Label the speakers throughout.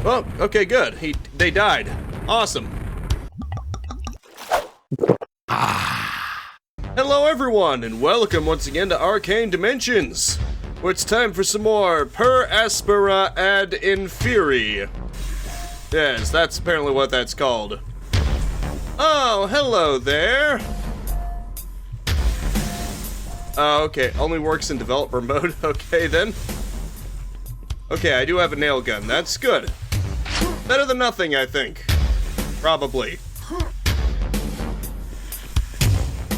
Speaker 1: Oh, okay, good. They died. Awesome. Hello everyone, and welcome once again to Arcane Dimensions, where it's time for some more Per Aspera ad Inferi. Yes, that's apparently what that's called. Oh, hello there. Oh, okay, only works in developer mode. Okay, then. Okay, I do have a nail gun. That's good. Better than nothing, I think. Probably.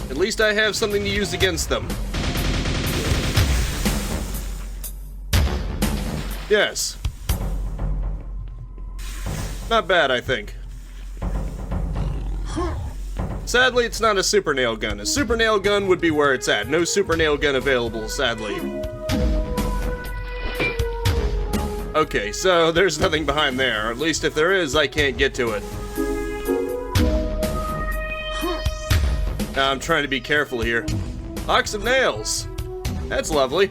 Speaker 1: At least I have something to use against them. Yes. Not bad, I think. Sadly, it's not a super nail gun. A super nail gun would be where it's at. No super nail gun available, sadly. Okay, so there's nothing behind there. At least if there is, I can't get to it. Now I'm trying to be careful here. Box of nails. That's lovely.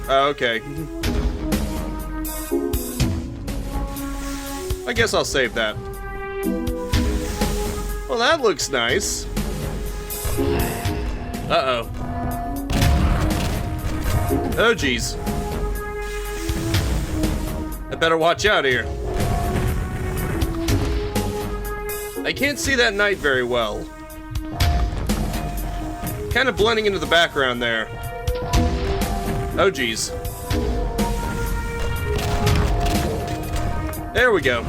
Speaker 1: Okay. I guess I'll save that. Well, that looks nice. Uh-oh. Oh, geez. I better watch out here. I can't see that knight very well. Kind of blending into the background there. Oh, geez. There we go.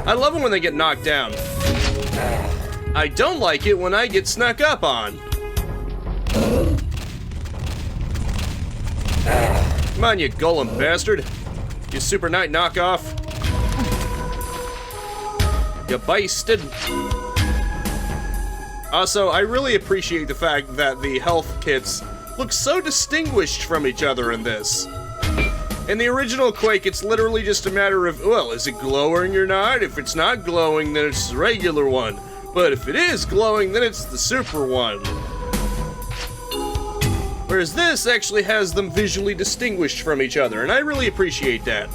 Speaker 1: I love it when they get knocked down. I don't like it when I get snuck up on. Come on, you golem bastard. You super knight knockoff. You basted. Also, I really appreciate the fact that the health kits look so distinguished from each other in this. In the original Quake, it's literally just a matter of, well, is it glowing or not? If it's not glowing, then it's the regular one. But if it is glowing, then it's the super one. Whereas this actually has them visually distinguished from each other, and I really appreciate that.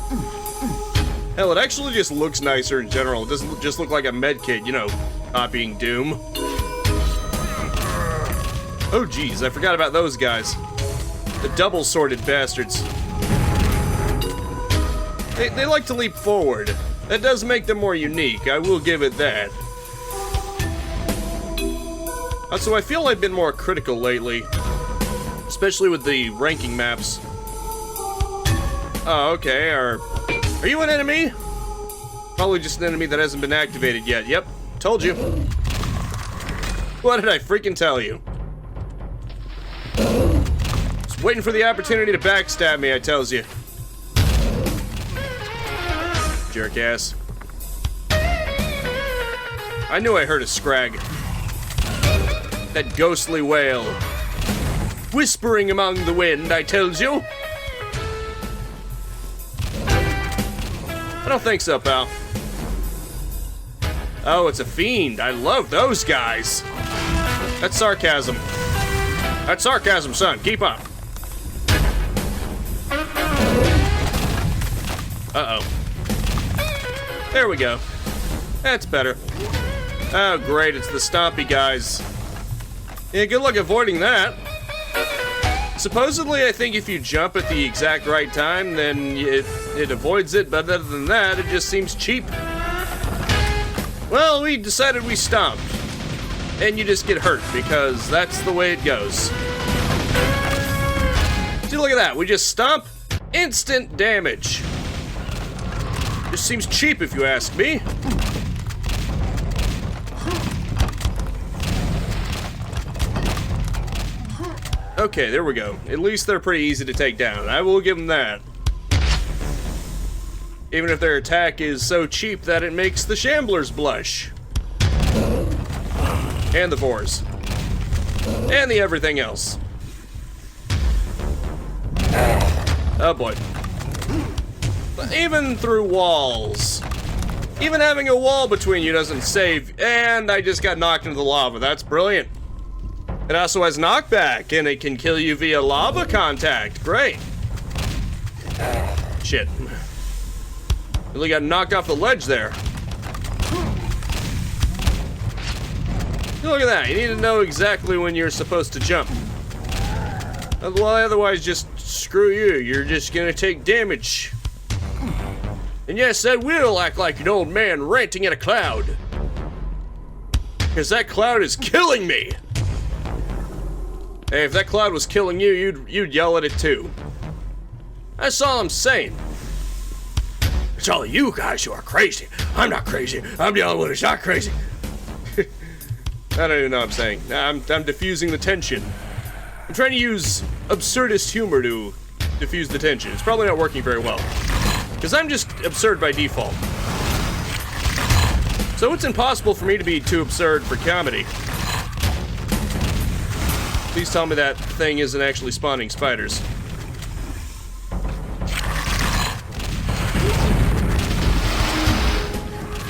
Speaker 1: Hell, it actually just looks nicer in general. It doesn't just look like a medkit, you know, copying Doom. Oh geez, I forgot about those guys. The double-sworded bastards. They like to leap forward. That does make them more unique, I will give it that. Also, I feel I've been more critical lately. Especially with the ranking maps. Oh, okay, Are you an enemy? Probably just an enemy that hasn't been activated yet. Yep, told you. What did I freaking tell you? Just waiting for the opportunity to backstab me, I tells you. Jerk ass. I knew I heard a scrag. That ghostly wail. Whispering among the wind, I tells you. I don't think so, pal. Oh, it's a fiend. I love those guys. That's sarcasm. That's sarcasm, son. Keep up. Uh-oh. There we go. That's better. Oh, great. It's the stompy guys. Yeah, good luck avoiding that. Supposedly, I think if you jump at the exact right time, then it avoids it, but other than that, it just seems cheap. Well, we decided we stomped. And you just get hurt, because that's the way it goes. See, look at that. We just stomp, instant damage. Just seems cheap, if you ask me. Okay, there we go. At least they're pretty easy to take down. I will give them that. Even if their attack is so cheap that it makes the Shamblers blush. And the Vors. And the everything else. Oh boy. But even through walls. Even having a wall between you doesn't save. And I just got knocked into the lava. That's brilliant. It also has knockback, and it can kill you via lava contact. Great. Shit. Really got knocked off the ledge there. Look at that. You need to know exactly when you're supposed to jump. Well, otherwise, just screw you. You're just gonna take damage. And yes, I will act like an old man ranting at a cloud. Because that cloud is killing me. Hey, if that cloud was killing you, you'd yell at it too. That's all I'm saying. It's all you guys who are crazy. I'm not crazy. I'm the only one who's not crazy. I don't even know what I'm saying. I'm diffusing the tension. I'm trying to use absurdist humor to diffuse the tension. It's probably not working very well. Because I'm just absurd by default. So it's impossible for me to be too absurd for comedy. Please tell me that thing isn't actually spawning spiders.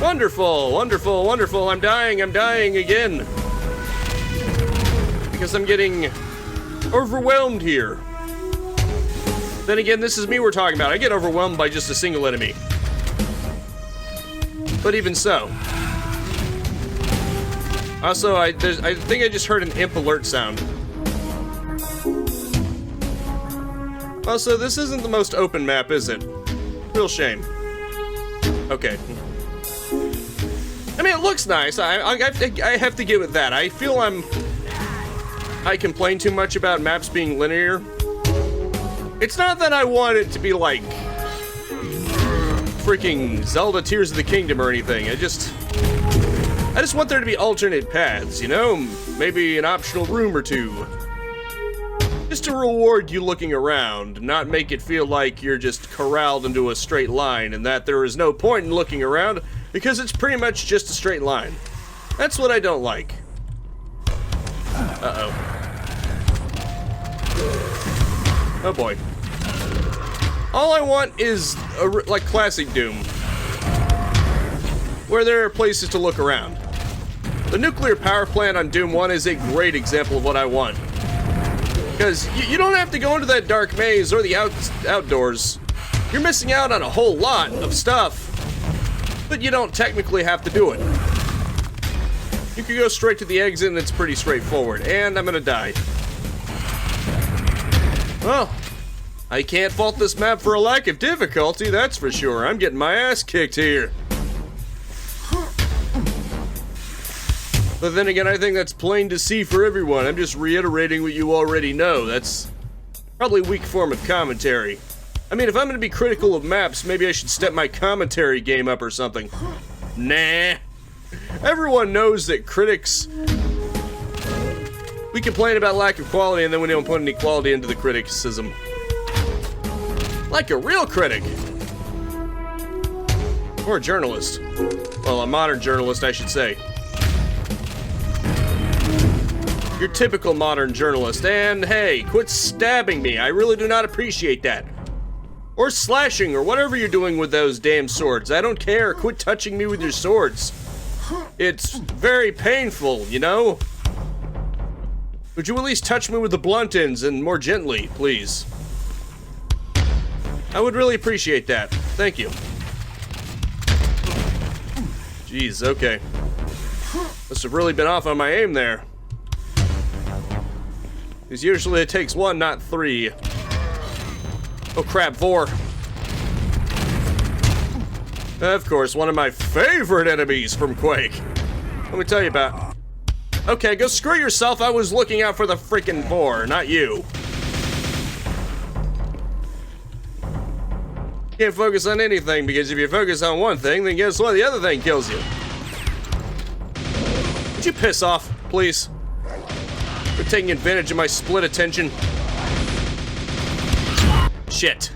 Speaker 1: Wonderful, wonderful, wonderful. I'm dying again. Because I'm getting overwhelmed here. Then again, this is me we're talking about. I get overwhelmed by just a single enemy. But even so. Also, I think I just heard an imp alert sound. Also, this isn't the most open map, is it? Real shame. Okay. I mean, it looks nice. I have to give it that. I feel I complain too much about maps being linear. It's not that I want it to be like freaking Zelda Tears of the Kingdom or anything. I just want there to be alternate paths, you know? Maybe an optional room or two. Just to reward you looking around, not make it feel like you're just corralled into a straight line and that there is no point in looking around because it's pretty much just a straight line. That's what I don't like. Uh-oh. Oh boy. All I want is, like classic Doom, where there are places to look around. The nuclear power plant on Doom 1 is a great example of what I want. Because you don't have to go into that dark maze or the outdoors. You're missing out on a whole lot of stuff, but you don't technically have to do it. You can go straight to the exit and it's pretty straightforward. And I'm gonna die. Well, I can't fault this map for a lack of difficulty, that's for sure. I'm getting my ass kicked here. But then again, I think that's plain to see for everyone. I'm just reiterating what you already know. That's probably a weak form of commentary. I mean, if I'm gonna be critical of maps, maybe I should step my commentary game up or something. Nah. Everyone knows that critics... We complain about lack of quality and then we don't put any quality into the criticism. Like a real critic. Or a journalist. Well, a modern journalist, I should say. Your typical modern journalist. And hey, quit stabbing me. I really do not appreciate that. Or slashing, or whatever you're doing with those damn swords. I don't care. Quit touching me with your swords. It's very painful, you know? Would you at least touch me with the blunt ends and more gently, please? I would really appreciate that. Thank you. Jeez, okay. Must have really been off on my aim there. Because usually it takes 1, not 3. Oh crap, 4. Of course, one of my favorite enemies from Quake. Let me tell you about... Okay, go screw yourself. I was looking out for the freaking 4, not you. Can't focus on anything, because if you focus on one thing, then guess what? The other thing kills you. Would you piss off, please? Quit taking advantage of my split attention. Shit.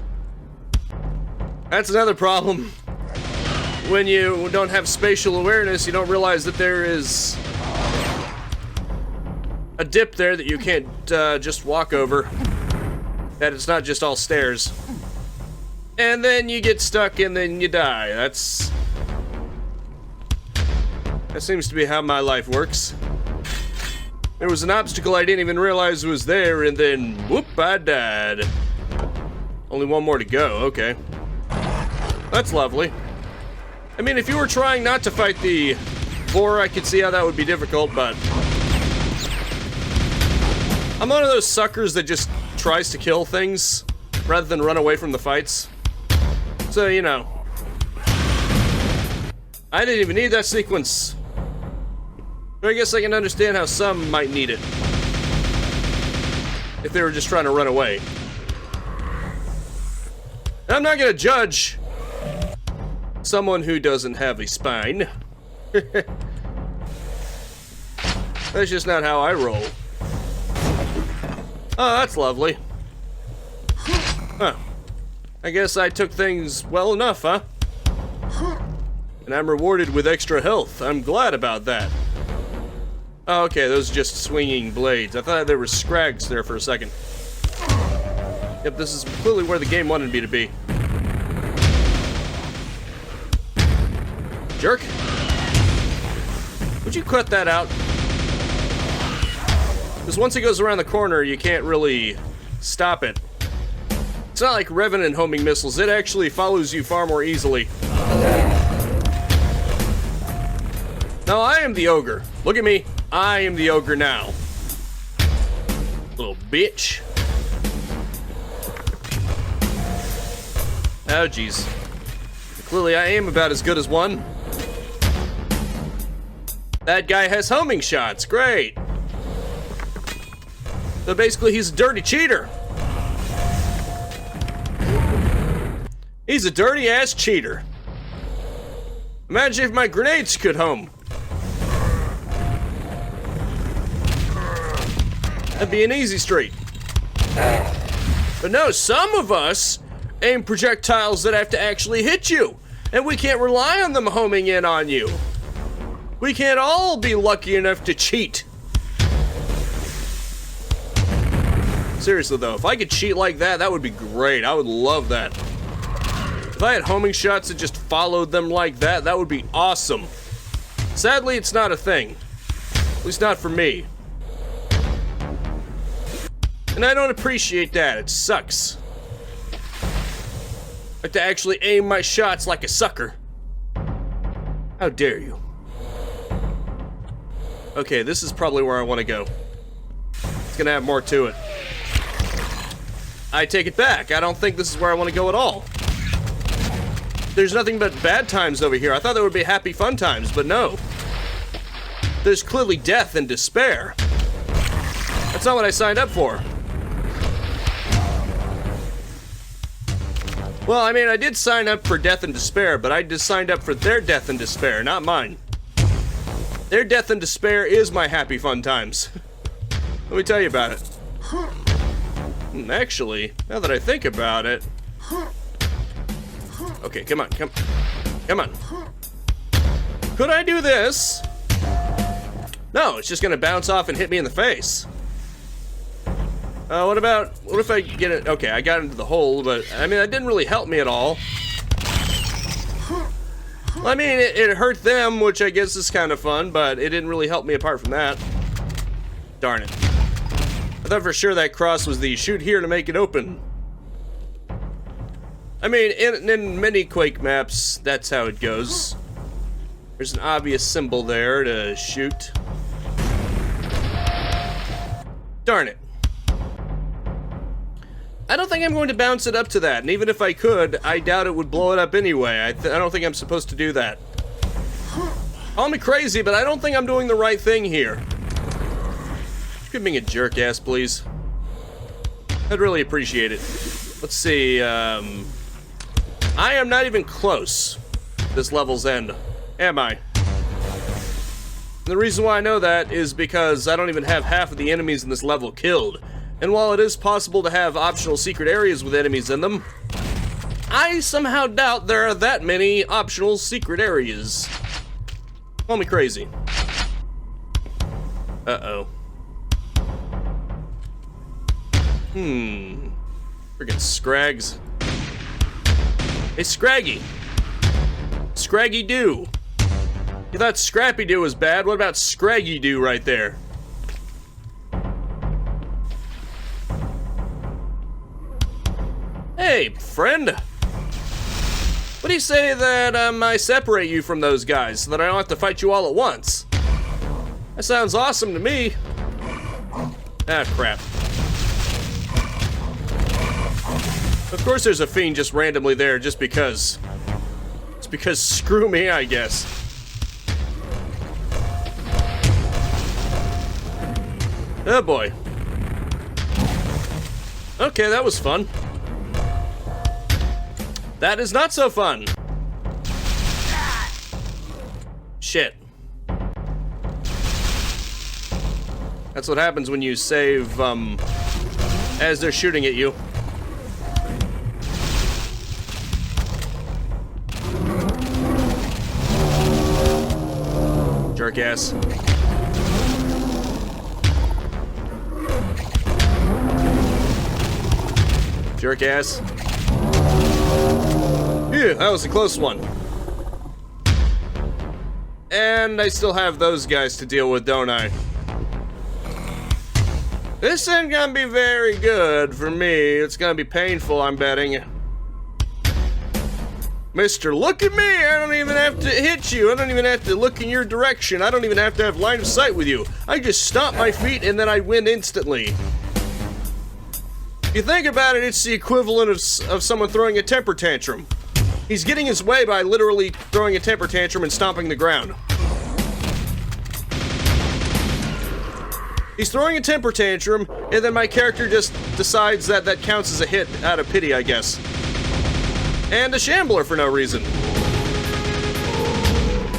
Speaker 1: That's another problem. When you don't have spatial awareness, you don't realize that there is a dip there that you can't just walk over. That it's not just all stairs. And then you get stuck and then you die. That seems to be how my life works. There was an obstacle I didn't even realize was there, and then whoop, I died. Only one more to go, okay. That's lovely. I mean, if you were trying not to fight the boar, I could see how that would be difficult, but... I'm one of those suckers that just tries to kill things rather than run away from the fights. So, you know. I didn't even need that sequence. But I guess I can understand how some might need it. If they were just trying to run away. And I'm not gonna judge someone who doesn't have a spine. That's just not how I roll. Oh, that's lovely. Huh. I guess I took things well enough, huh? And I'm rewarded with extra health. I'm glad about that. Oh, okay, those are just swinging blades. I thought there were scrags there for a second. Yep, this is clearly where the game wanted me to be. Jerk. Would you cut that out? Because once it goes around the corner, you can't really stop it. It's not like Revenant homing missiles. It actually follows you far more easily. Now, I am the ogre. Look at me. I am the ogre now. Little bitch. Oh, jeez. Clearly, I am about as good as one. That guy has homing shots. Great. So basically, he's a dirty cheater. He's a dirty-ass cheater. Imagine if my grenades could home. That'd be an easy streak. But no, some of us aim projectiles that have to actually hit you. And we can't rely on them homing in on you. We can't all be lucky enough to cheat. Seriously though, if I could cheat like that, that would be great. I would love that. If I had homing shots that just followed them like that, that would be awesome. Sadly, it's not a thing. At least not for me. And I don't appreciate that. It sucks. I have to actually aim my shots like a sucker. How dare you? Okay, this is probably where I want to go. It's gonna have more to it. I take it back. I don't think this is where I want to go at all. There's nothing but bad times over here. I thought there would be happy fun times, but no. There's clearly death and despair. That's not what I signed up for. Well, I mean, I did sign up for death and despair, but I just signed up for their death and despair, not mine. Their death and despair is my happy fun times. Let me tell you about it. Actually, now that I think about it... Okay, come on. Could I do this? No, it's just gonna bounce off and hit me in the face. What if I get it? Okay, I got into the hole, but I mean, that didn't really help me at all. Well, I mean, it hurt them, which I guess is kind of fun, but it didn't really help me apart from that. Darn it. I thought for sure that cross was the shoot here to make it open. I mean, in many Quake maps, that's how it goes. There's an obvious symbol there to shoot. Darn it. I don't think I'm going to bounce it up to that, and even if I could, I doubt it would blow it up anyway. I don't think I'm supposed to do that. Call me crazy, but I don't think I'm doing the right thing here. Quit being a jerk ass, please. I'd really appreciate it. Let's see, I am not even close to this level's end, am I? And the reason why I know that is because I don't even have half of the enemies in this level killed. And while it is possible to have optional secret areas with enemies in them, I somehow doubt there are that many optional secret areas. Call me crazy. Uh-oh. Friggin' Scrags. Hey, Scraggy. Scraggy Doo. You thought Scrappy Doo was bad? What about Scraggy Doo right there? Hey, friend. What What do you say that I separate you from those guys so that I don't have to fight you all at once? That sounds awesome to me. Ah, crap. Of course there's a fiend just randomly there just because. It's because screw me, I guess. Oh boy. Okay, that was fun. That is not so fun. Shit. That's what happens when you save, as they're shooting at you. Jerk ass. Jerk ass. Phew, that was a close one. And I still have those guys to deal with, don't I? This ain't gonna be very good for me. It's gonna be painful, I'm betting. Mister, look at me! I don't even have to hit you. I don't even have to look in your direction. I don't even have to have line of sight with you. I just stomp my feet and then I win instantly. If you think about it, it's the equivalent of someone throwing a temper tantrum. He's getting his way by literally throwing a temper tantrum and stomping the ground. He's throwing a temper tantrum, and then my character just decides that that counts as a hit out of pity, I guess. And a shambler for no reason.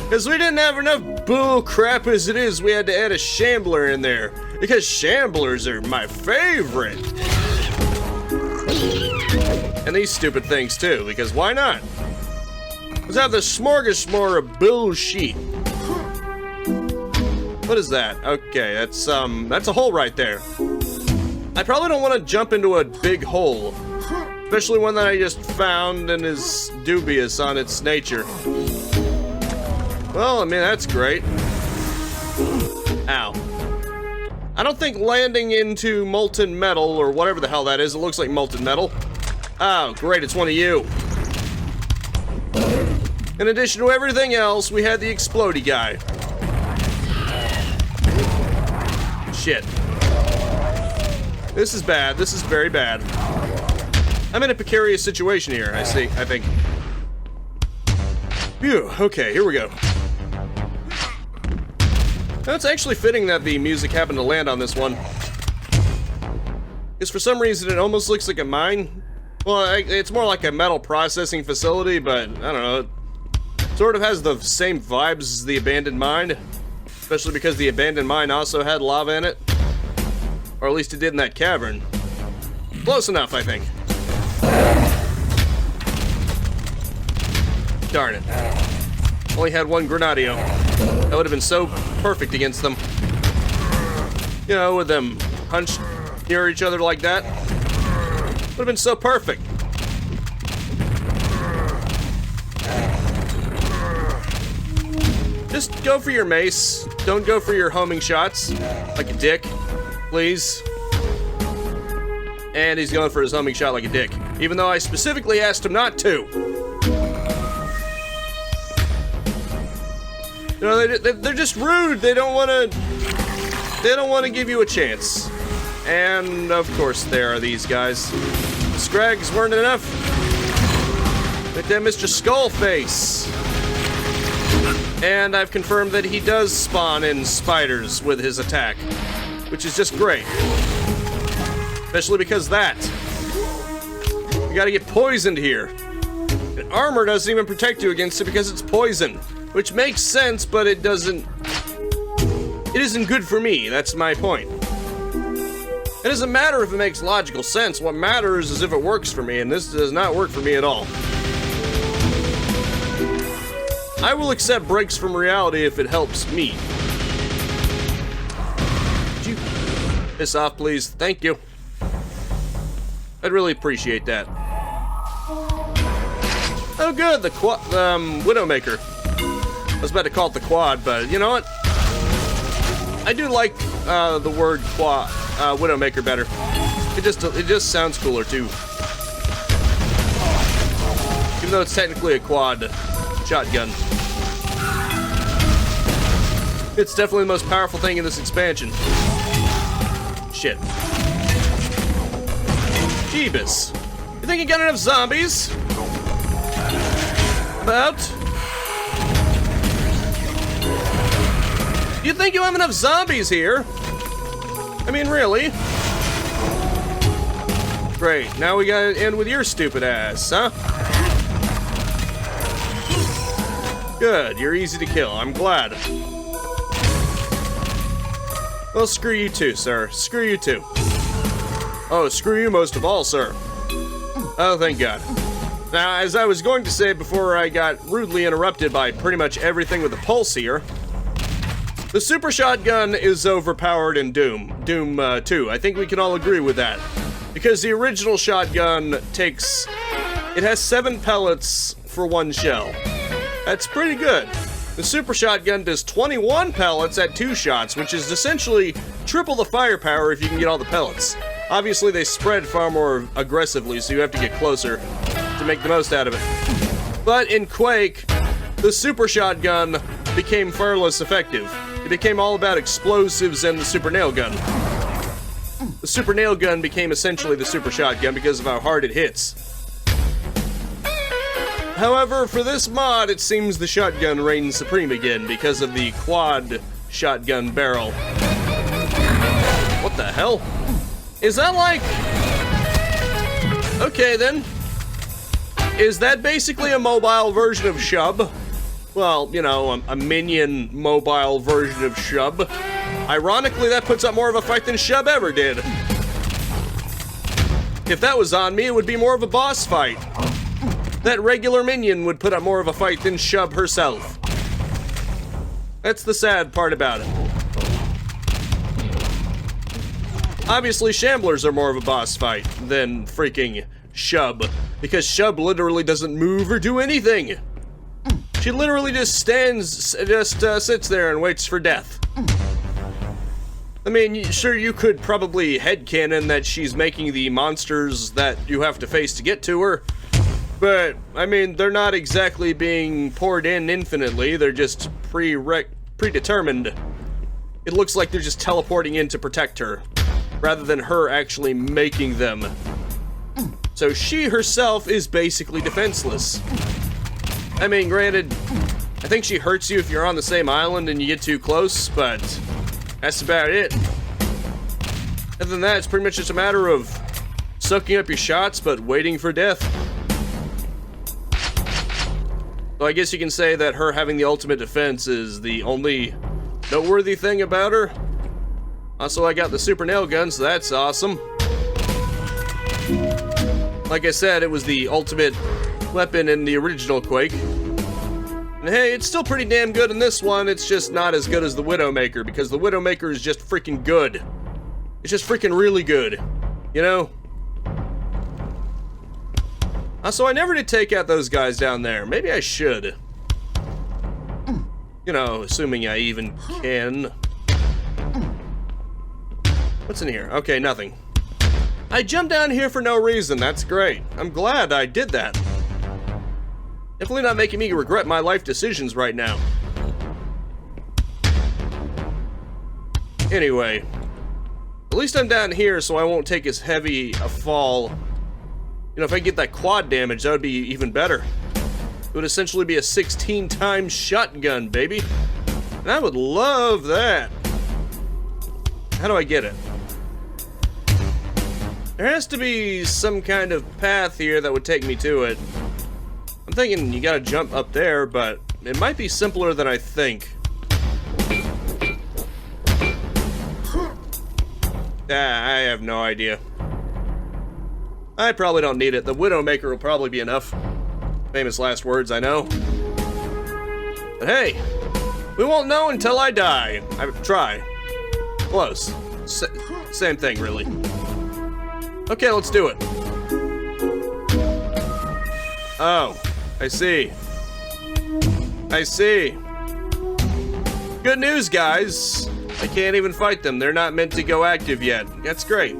Speaker 1: Because we didn't have enough bull crap as it is, we had to add a shambler in there. Because shamblers are my favorite. And these stupid things too, because why not? Let's have the smorgasbord of bullshit. What is that? Okay, that's a hole right there. I probably don't want to jump into a big hole. Especially one that I just found and is dubious on its nature. Well, I mean, that's great. Ow. I don't think landing into molten metal, or whatever the hell that is, it looks like molten metal. Oh, great, it's one of you. In addition to everything else, we had the explodey guy. Shit. This is bad. This is very bad. I'm in a precarious situation here, I think. Phew, okay, here we go. Now, it's actually fitting that the music happened to land on this one. Because for some reason it almost looks like a mine. Well, it's more like a metal processing facility, but I don't know. It sort of has the same vibes as the abandoned mine. Especially because the abandoned mine also had lava in it. Or at least it did in that cavern. Close enough, I think. Darn it. Only had one Grenadio. That would have been so perfect against them. You know, with them hunched near each other like that. Would have been so perfect. Just go for your mace. Don't go for your homing shots. Like a dick. Please. And he's going for his homing shot like a dick. Even though I specifically asked him not to. You know, they're just rude. They don't want to give you a chance. And of course there are these guys. The Scrags weren't enough. Like that Mr. Skullface. And I've confirmed that he does spawn in spiders with his attack, which is just great. Especially because that. You gotta get poisoned here. And armor doesn't even protect you against it because it's poison. Which makes sense, but it isn't good for me. That's my point. It doesn't matter if it makes logical sense. What matters is if it works for me, and this does not work for me at all. I will accept breaks from reality if it helps me. Could you piss off, please? Thank you. I'd really appreciate that. Oh good, the Widowmaker. I was about to call it the quad, but you know what? I do like the word quad, Widowmaker better. It just sounds cooler too. You Even though it's technically a quad shotgun. It's definitely the most powerful thing in this expansion. Shit. Jeebus. You think you got enough zombies? About? You think you have enough zombies here? I mean, really? Great, now we gotta end with your stupid ass, huh? Good, you're easy to kill, I'm glad. Well, screw you too, sir. Screw you too. Oh, screw you most of all, sir. Oh, thank God. Now, as I was going to say before I got rudely interrupted by pretty much everything with a pulse here, the super shotgun is overpowered in Doom 2. I think we can all agree with that. Because the original shotgun it has 7 pellets for 1 shell. That's pretty good. The super shotgun does 21 pellets at 2 shots, which is essentially triple the firepower if you can get all the pellets. Obviously, they spread far more aggressively, so you have to get closer to make the most out of it. But in Quake, the super shotgun became far less effective. It became all about explosives and the super nail gun. The super nail gun became essentially the super shotgun because of how hard it hits. However, for this mod, it seems the shotgun reigns supreme again because of the quad shotgun barrel. What the hell? Is that like... Okay, then. Is that basically a mobile version of Shub? Well, you know, a minion mobile version of Shub. Ironically, that puts up more of a fight than Shub ever did. If that was on me, it would be more of a boss fight. That regular minion would put up more of a fight than Shub herself. That's the sad part about it. Obviously, Shamblers are more of a boss fight than freaking Shub, because Shub literally doesn't move or do anything. She literally just sits there and waits for death. I mean, sure, you could probably headcanon that she's making the monsters that you have to face to get to her, but, I mean, they're not exactly being poured in infinitely, they're just predetermined. It looks like they're just teleporting in to protect her, rather than her actually making them. So she herself is basically defenseless. I mean, granted, I think she hurts you if you're on the same island and you get too close, but that's about it. Other than that, it's pretty much just a matter of soaking up your shots, but waiting for death. So I guess you can say that her having the ultimate defense is the only noteworthy thing about her. Also, I got the super nail gun, so that's awesome. Like I said, it was the ultimate weapon in the original Quake. And hey, it's still pretty damn good in this one, it's just not as good as the Widowmaker, because the Widowmaker is just freaking good. It's just freaking really good, you know? So I never did take out those guys down there. Maybe I should. You know, assuming I even can. What's in here? Okay, nothing. I jumped down here for no reason. That's great. I'm glad I did that. Definitely not making me regret my life decisions right now. Anyway. At least I'm down here so I won't take as heavy a fall. You know, if I get that quad damage, that would be even better. It would essentially be a 16-time shotgun, baby. And I would love that. How do I get it? There has to be some kind of path here that would take me to it. I'm thinking you gotta jump up there, but it might be simpler than I think. I have no idea. I probably don't need it. The Widowmaker will probably be enough. Famous last words, I know. But hey, we won't know until I die. I try. Close. Same thing, really. Okay, let's do it. Oh, I see. I see. Good news, guys. I can't even fight them. They're not meant to go active yet. That's great.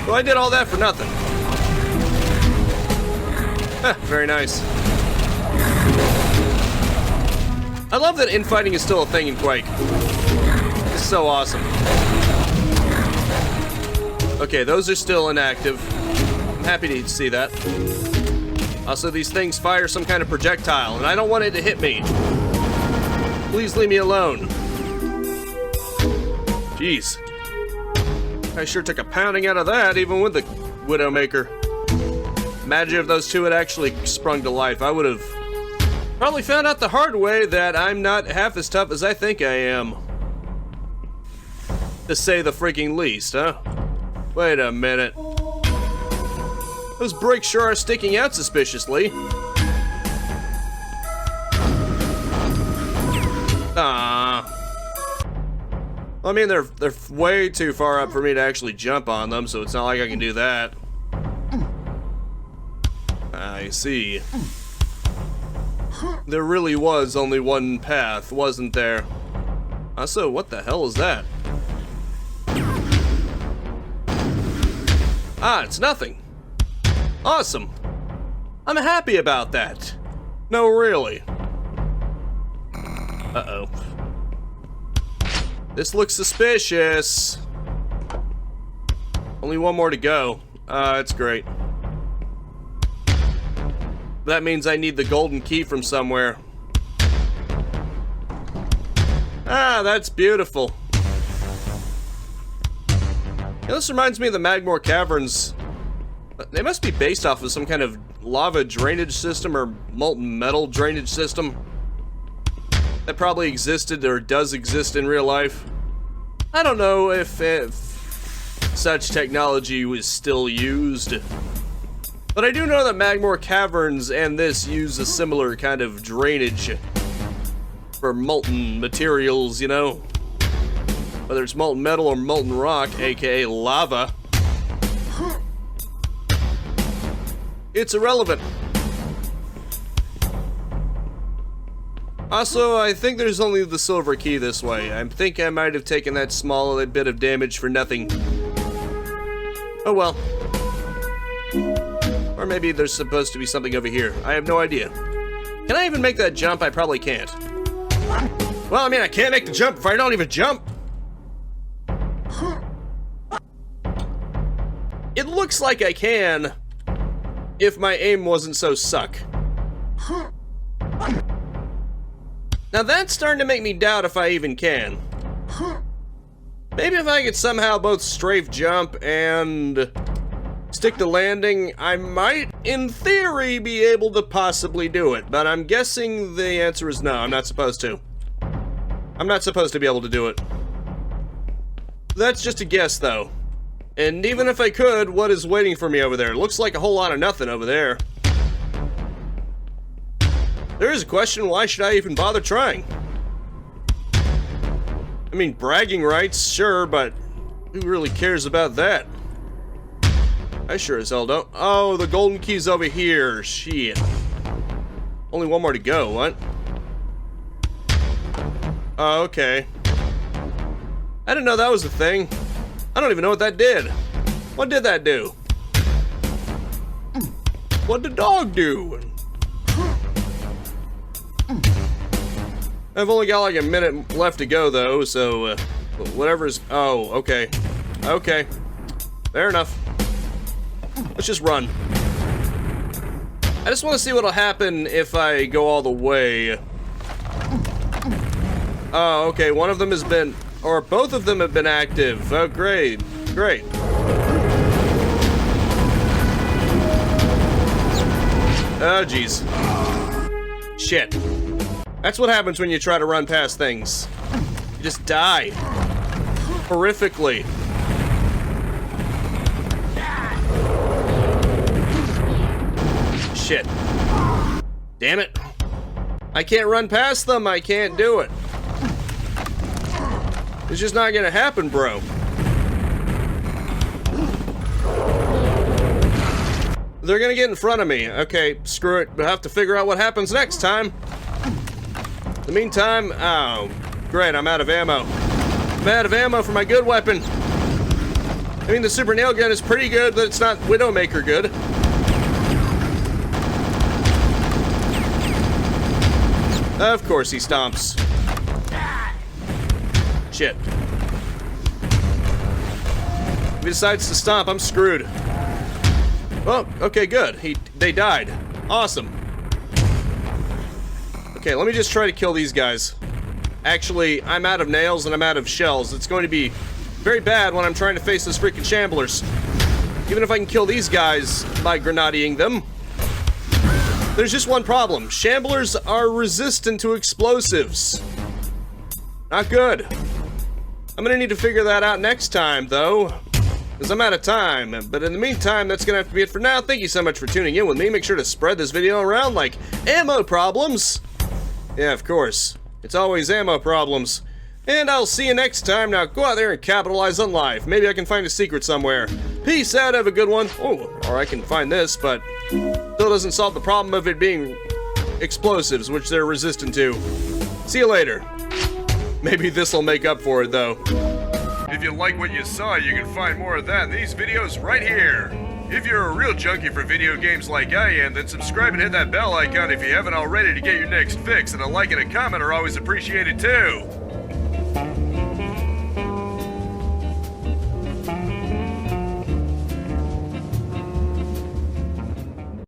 Speaker 1: Well, I did all that for nothing. Very nice. I love that infighting is still a thing in Quake. It's so awesome. Okay, those are still inactive. I'm happy to see that. Also, these things fire some kind of projectile, and I don't want it to hit me. Please leave me alone. Jeez. I sure took a pounding out of that, even with the Widowmaker. Imagine if those two had actually sprung to life. I would have probably found out the hard way that I'm not half as tough as I think I am. To say the freaking least, huh? Wait a minute. Those bricks sure are sticking out suspiciously. I mean, they're way too far up for me to actually jump on them, so it's not like I can do that. I see. There really was only one path, wasn't there? Also, what the hell is that? Ah, it's nothing. Awesome. I'm happy about that. No, really. Uh-oh. This looks suspicious. Only one more to go. That's great. That means I need the golden key from somewhere. Ah, that's beautiful. Yeah, this reminds me of the Magmore Caverns. They must be based off of some kind of lava drainage system or molten metal drainage system that probably existed or does exist in real life. I don't know if such technology was still used, but I do know that Magmore Caverns and this use a similar kind of drainage for molten materials, you know? Whether it's molten metal or molten rock, aka lava. It's irrelevant. Also, I think there's only the silver key this way. I think I might have taken that small bit of damage for nothing. Oh well. Or maybe there's supposed to be something over here. I have no idea. Can I even make that jump? I probably can't. Well, I mean, I can't make the jump if I don't even jump. It looks like I can, if my aim wasn't so suck. Now that's starting to make me doubt if I even can. Maybe if I could somehow both strafe jump and stick to landing, I might, in theory, be able to possibly do it. But I'm guessing the answer is no, I'm not supposed to. I'm not supposed to be able to do it. That's just a guess, though. And even if I could, what is waiting for me over there? It looks like a whole lot of nothing over there. There is a question, why should I even bother trying? I mean, bragging rights, sure, but who really cares about that? I sure as hell don't. Oh, the golden key's over here. Shit. Only one more to go, what? Oh, okay. I didn't know that was a thing. I don't even know what that did. What did that do? What'd the dog do? I've only got like a minute left to go though, so whatever's... Oh, okay. Okay. Fair enough. Let's just run. I just want to see what'll happen if I go all the way. Oh, okay, one of them has been... Or both of them have been active. Oh, great. Great. Oh, jeez. Shit. That's what happens when you try to run past things. You just die. Horrifically. Shit. Damn it. I can't run past them. I can't do it. It's just not gonna happen, bro. They're gonna get in front of me. Okay, screw it. We'll have to figure out what happens next time. In the meantime, oh, great, I'm out of ammo. I'm out of ammo for my good weapon. I mean, the super nail gun is pretty good, but it's not Widowmaker good. Of course he stomps. Shit. If he decides to stomp, I'm screwed. Oh, okay, good. They died. Awesome. Okay, let me just try to kill these guys. Actually, I'm out of nails and I'm out of shells. It's going to be very bad when I'm trying to face those freaking shamblers. Even if I can kill these guys by grenading them. There's just one problem. Shamblers are resistant to explosives. Not good. I'm gonna need to figure that out next time, though, because I'm out of time. But in the meantime, that's gonna have to be it for now. Thank you so much for tuning in with me. Make sure to spread this video around like ammo problems. Yeah, of course. It's always ammo problems. And I'll see you next time. Now go out there and capitalize on life. Maybe I can find a secret somewhere. Peace out, have a good one. Oh, or I can find this, but still doesn't solve the problem of it being explosives, which they're resistant to. See you later. Maybe this'll make up for it, though. If you like what you saw, you can find more of that in these videos right here. If you're a real junkie for video games like I am, then subscribe and hit that bell icon if you haven't already to get your next fix, and a like and a comment are always appreciated too.